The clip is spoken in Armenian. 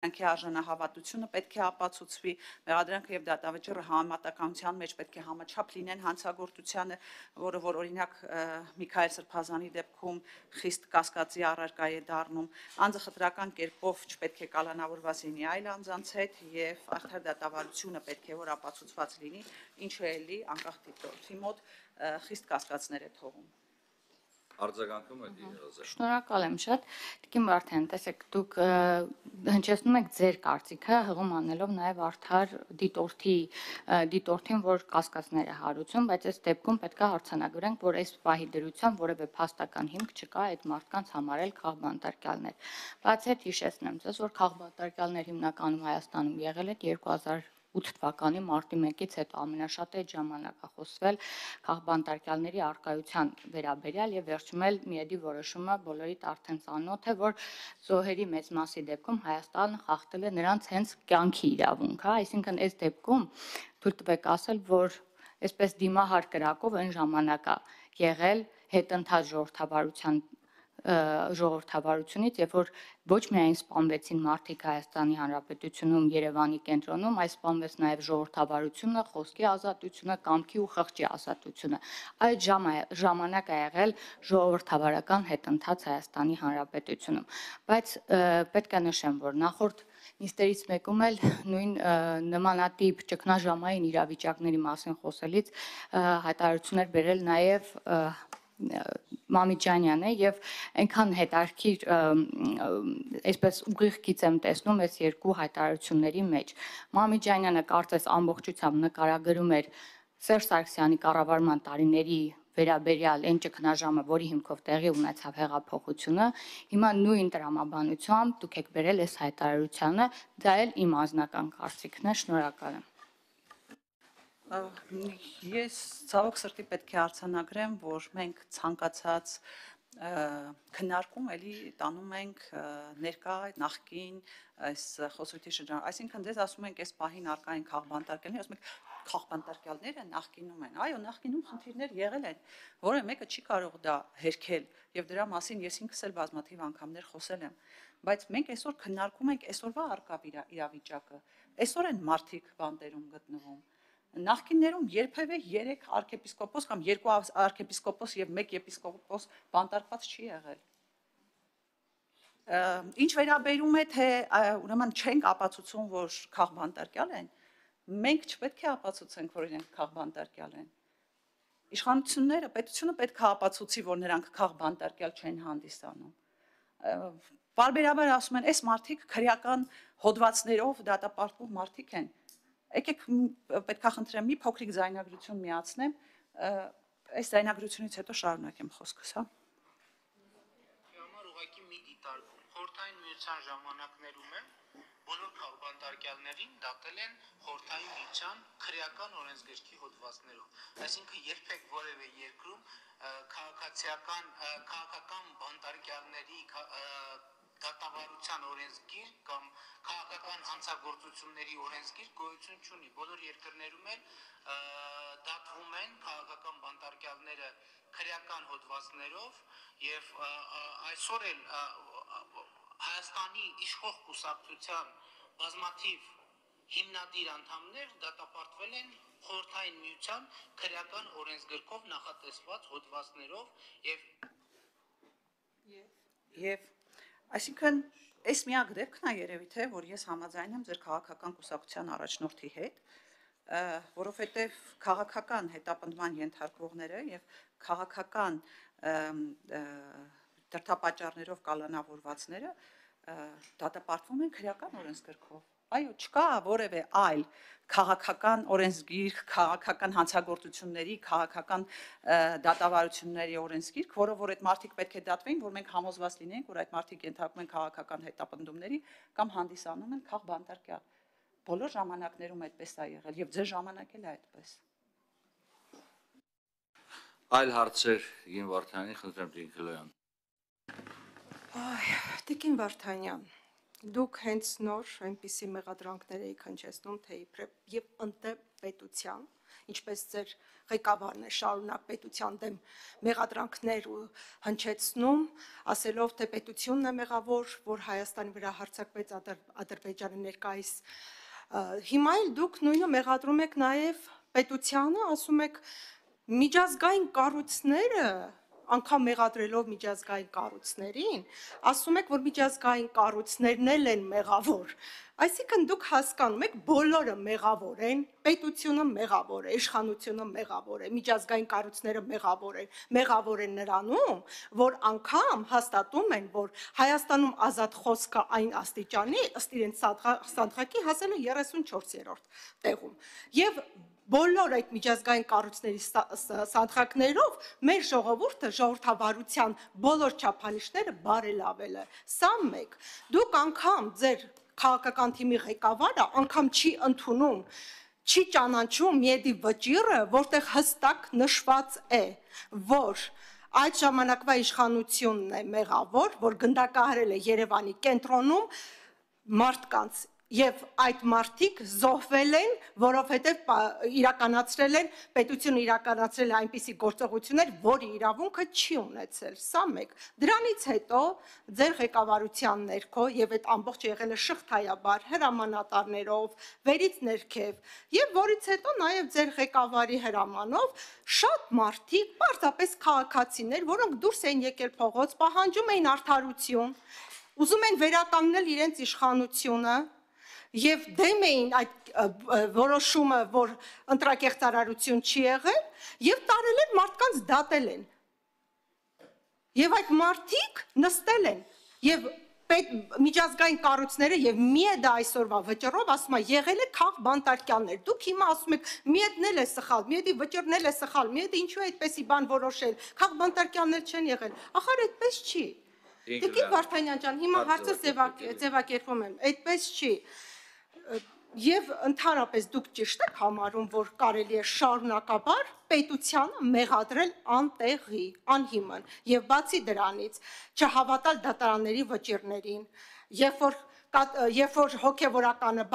Մեղադրանքի արժանահավատությունը պետք է ապացուցվի, մեղադրանքը եւ դատավճիռը համեմատականության մեջ պետք է համաչափ լինեն հանցագործությանը, որը որ օրինակ Միքայել Սրբազանի դեպքում խիստ կասկածի առարկա է դառնում, անձը խտրական կերպով չպետք է կալանավորված լինի այլ անձանց հետ եւ արդար դատավարությունը պետք է որ ապացուցված լինի, ինչը էլի անկախ դիտորդի մոտ խիստ կասկածներ է թողում։ Արձագանքում եք Երազա։ Շնորհակալ եմ շատ։ Տիկին Վարդան, տեսեք, դուք հնչեցնում եք ձեր կարծիքը, հղում անելով նաև արդար դիտորդին, որ կասկածներ է հարուցում, բայց այս դեպքում պետք է հարցանագրենք, որ այս պահի դրությամբ որևէ փաստական հիմք չկա այդ մարդկանց համարել քաղբանտարկյալներ։ Բացի այդ հիշեցնեմ ձեզ, որ քաղբանտարկյալներ հիմնականում Հայաստանում եղել են 2008 թվականի մարտի 1-ից հետո ամենաշատը այդ ժամանակ է խոսվել քաղբանտարկյալների առկայության վերաբերյալ եւ վերջում էլ միեդի որոշումը բոլորիդ արդեն ծանոթ է, որ զոհերի մեծ մասի դեպքում Հայաստանը խախտել է նրանց հենց կյանքի իրավունք, հա, այսինքն այս դեպքում թույլ տվեք ասել, որ այսպես դիմահար կրակով այն ժամանակ է եղել հետընթաց ժողովրդավարությունից, երբ որ ոչ միայն սպանվեցին մարդիկ Հայաստանի Հանրապետությունում, Երևանի կենտրոնում, այլ սպանվեց նաև ժողովրդավարությունը, խոսքի ազատությունը, կամքի ու խղճի ազատությունը։ Այդ ժամանակ է եղել ժողովրդավարական հետընթաց Հայաստանի Հանրապետությունում։ Բայց պետք է նշեմ, որ նախորդ նիստերից մեկում էլ նույն նմանատիպ ճգնաժամային իրավիճակների մասին խոսելիս հայտարարություններ բերել նաև Մամիջանյանը եւ այնքան հետարքիր այսպես ուղիղ գիծ եմ տեսնում այս երկու հայտարարությունների մեջ։ Մամիջանյանը կարծես ամբողջությամբ նկարագրում էր Սերժ Սարգսյանի կառավարման տարիների վերաբերյալ այն ճգնաժամը, որի հիմքով տեղի ունեցավ հեղափոխությունը, հիմա նույն տրամաբանությամբ դուք եք բերել այս հայտարարությանը, դա էլ իմ անձնական կարծիքն է, շնորհակալ եմ։ Ես ցավոք սրտի պետք է արձանագրեմ, որ մենք ցանկացած քննարկում էլի տանում ենք ներկա նախկին այս խոսույթի շրջան, այսինքն դες ասում ենք այս պահին արկա են քաղբանտարկյալներ, ասում ենք քաղբանտարկյալները նախկինում են, այո, նախկինում խնդիրներ եղել են, որը մեկը չի կարող դա հերքել եւ դրա մասին ես ինքս էլ բազմաթիվ անգամներ խոսել եմ, բայց մենք այսօր քննարկում ենք այսօրվա արկա իրավիճակը, այսօր են մարդիկ բանտերում գտնվում։ Նախկիններում երբևէ 3 arczepiskopos կամ 2 arczepiskopos եւ 1 եպիսկոպոս բանտարկված չի եղել։ Ինչ վերաբերում է թե ուրեմն չենք ապացուցում, որ քաղբանտարկյալ են, մենք չպետք է ապացուցենք, որ իրենք քաղբանտարկյալ են։ Իշխանությունները, պետությունը պետք է ապացուցի, որ նրանք քաղբանտարկյալ չեն հանդիսանում։ Բարբերաբար ասում են, այս մարդիկ քրեական հոդվածներով դատապարտվող մարդիկ են։ Եկեք պետք է խնդրեմ մի փոքրիկ ձայնագրություն միացնեմ, այս ձայնագրությունից հետո շարունակեմ խոսքս, հա։ Համար ուղղակի մի դիտարկում, խորհրդային միության ժամանակներում է բոլոր քաղբանտարկյալներին դատել են խորհրդային միության քրեական օրենսգրքի հոդվածներով։ Այսինքն երբեք որևէ երկրում քաղաքական բանտարկյալների դատավարության օրենսգիր կամ քաղաքական հանցագործությունների օրենսգիր գոյություն չունի։ Բոլոր երկրներում էլ դատվում են քաղաքական բանտարկյալները քրեական հոդվածներով եւ այսօր էլ Հայաստանի իշխող կուսակցության բազմաթիվ հիմնադիր անդամներ դատապարտվել են խորհրդային միության քրեական օրենսգրքով նախատեսված հոդվածներով եւ այսինքն այս միակ դեպքն է երևի թե որ ես համաձայն եմ ձեր քաղաքական կուսակցության առաջնորդի հետ, որովհետեւ քաղաքական հետապնդման ենթարկվողները եւ քաղաքական դրդապատճառներով կալանավորվածները դատապարտվում են քրեական օրենսգրքով։ Այո, չկա որևէ այլ քաղաքական օրենսգիր, քաղաքական հանցագործությունների, քաղաքական դատավարությունների օրենսգիրք, որը որ այդ մարդիկ պետք է դատվեին, որ մենք համոզված լինենք, որ այդ մարդիկ ենթարկվում են քաղաքական հետապնդումների կամ հանդիսանում են քաղբանտարկյալ։ Բոլոր ժամանակներում այդպես է եղել եւ ձեր ժամանակ էլ է այդպես։ Այլ հարցեր Տիկին Վարդանյանի, խնդրեմ Տիկին Քլոյան։ Տիկին Վարդանյան, դուք հենց նոր այնպիսի մեղադրանքներ եք հնչեցնում, թե իբրև եւ ընդ պետության ինչպես ձեր ղեկավարն է շարունակ պետության դեմ մեղադրանքներ ու հնչեցնում, ասելով, թե պետությունն է մեղավոր, որ Հայաստանի վրա հարձակվեց Ադրբեջանը ներկայիս։ Հիմա էլ դուք նույնը մեղադրում եք նաև պետությանը, ասում եք միջազգային կառույցները, անգամ մեղադրելով միջազգային կառույցներին, ասում եք, որ միջազգային կառույցներն էլ են մեղավոր։ Այսինքն դուք հասկանում եք, բոլորը մեղավոր են, պետությունը մեղավոր է, իշխանությունը մեղավոր է, միջազգային կառույցները մեղավոր են նրանում, որ անգամ հաստատում են, որ Հայաստանում ազատ խոսքը այն աստիճանի, ըստ իրենց սանդղակի հասել է 34-րդ տեղում։ Եվ բոլոր այդ միջազգային կառույցների սանդղակներով մեր ժողովուրդը ժողովրդավարության բոլոր չափանիշները բարելավել է։ Սա մեկ։ Դուք անգամ ձեր քաղաքական թիմի ղեկավարը անգամ չի ընդունում, չի ճանաչում Միեդի վճիռը, որտեղ հստակ նշված է, որ այդ ժամանակվա իշխանությունն է մեղավոր, որ գնդակահարել է Երևանի կենտրոնում մարդկանց Եվ այդ մարդիկ զոհվել են, որովհետև իրականացրել են, պետությունը իրականացրել է այնպիսի գործողություններ, որի իրավունքը չի ունեցել, սա մեկ։ Դրանից հետո ձեր ղեկավարության ներքո եւ այդ ամբողջը եղել է շղթայաբար, հրամանատարներով, վերից ներքև, եւ որից հետո նաեւ ձեր ղեկավարի հրամանով շատ մարդիկ, պարզապես քաղաքացիներ, որոնք դուրս էին եկել փողոց, պահանջում էին արդարություն, ուզում են վերականգնել իրենց իշխանությունը Եվ դեմ էին այդ որոշումը, որ ընտրակեղծարարություն չի եղել, եւ տարել են մարդկանց դատել են։ Եվ այդ մարդիկ նստել են, եւ միջազգային կառույցները եւ Միեդը այսօրվա վճռով ասում է եղել է քաղ բանտարկյալներ։ Դուք հիմա ասում եք Միեդն էլ է սխալ, Միեդի վճռն էլ է սխալ, Միեդը ինչու է այդպեսի բան որոշել, քաղ բանտարկյալներ չեն եղել։ Ախր այդպես չի։ Տիկին Վարդանյան ջան, հիմա հարցը ձևակերպում եմ, այդպես չի։ Եվ ընդհանրապես դուք ճիշտ եք համարում, որ կարելի է շարունակաբար պետությանը մեղադրել անտեղի, անհիմն, եւ բացի դրանից չհավատալ դատարանների վճիռներին, երբ որ հոգևորականը